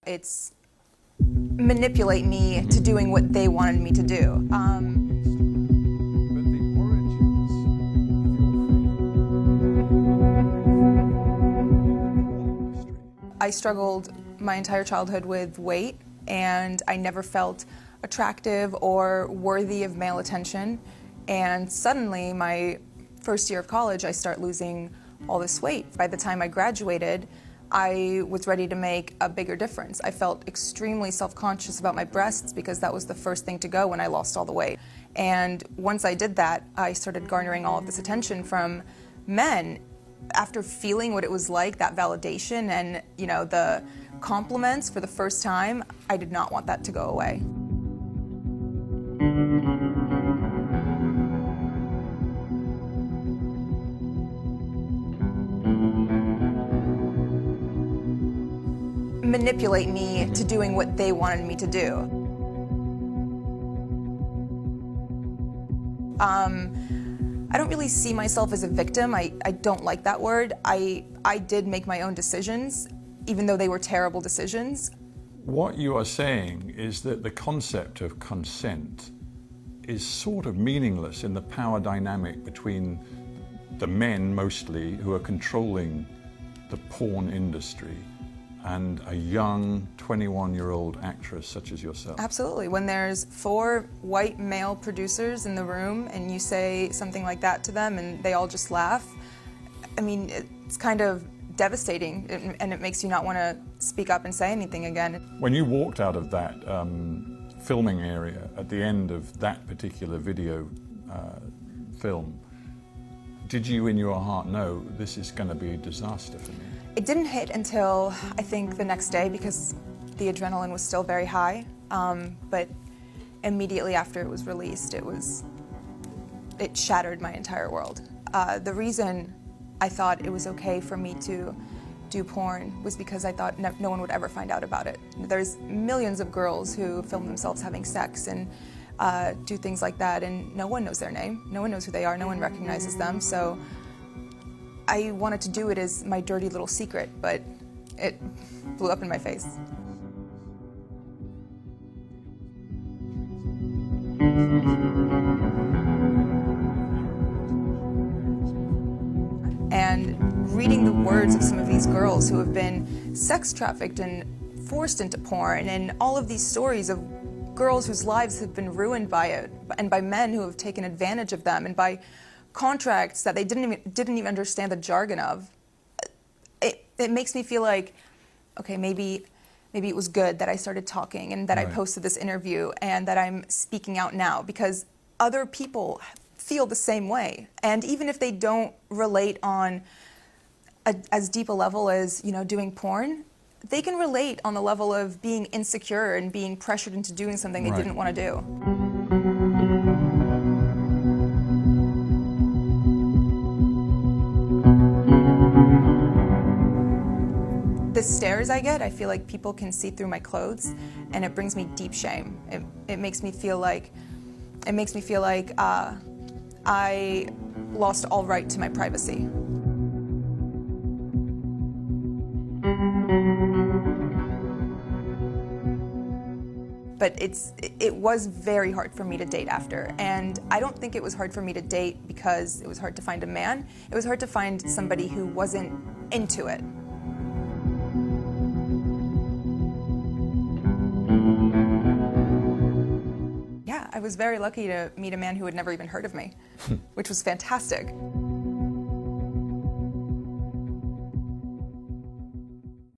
It's manipulate me to doing what they wanted me to do. I struggled my entire childhood with weight, and I never felt attractive or worthy of male attention. And suddenly, my first year of college, I start losing all this weight. By the time I graduated, I was ready to make a bigger difference. I felt extremely self-conscious about my breasts because that was the first thing to go when I lost all the weight. And once I did that, I started garnering all of this attention from men. After feeling what it was like, that validation and, the compliments for the first time, I did not want that to go away. Manipulate me to doing what they wanted me to do. I don't really see myself as a victim. I don't like that word. I did make my own decisions, even though they were terrible decisions. What you are saying is that the concept of consent is sort of meaningless in the power dynamic between the men, mostly, who are controlling the porn industry, and a young 21-year-old actress such as yourself. Absolutely. When there's 4 white male producers in the room and you say something like that to them and they all just laugh, I mean, it's kind of devastating, and it makes you not want to speak up and say anything again. When you walked out of that filming area at the end of that particular video film, did you in your heart know this is going to be a disaster for me? It didn't hit until, I think, the next day because the adrenaline was still very high, but immediately after it was released, it shattered my entire world. The reason I thought it was okay for me to do porn was because I thought no one would ever find out about it. There's millions of girls who film themselves having sex and do things like that, and no one knows their name, no one knows who they are, no one recognizes them, so I wanted to do it as my dirty little secret, but it blew up in my face. And reading the words of some of these girls who have been sex trafficked and forced into porn, and all of these stories of girls whose lives have been ruined by it, and by men who have taken advantage of them, and by contracts that they didn't even understand the jargon of, it makes me feel like, okay, maybe it was good that I started talking and that I posted this interview and that I'm speaking out now, because other people feel the same way. And even if they don't relate on as deep a level as, doing porn, they can relate on the level of being insecure and being pressured into doing something they didn't want to do. The stares I get, I feel like people can see through my clothes, and it brings me deep shame. It makes me feel like I lost all right to my privacy. But it was very hard for me to date after, and I don't think it was hard for me to date because it was hard to find a man. It was hard to find somebody who wasn't into it. Yeah, I was very lucky to meet a man who had never even heard of me, which was fantastic.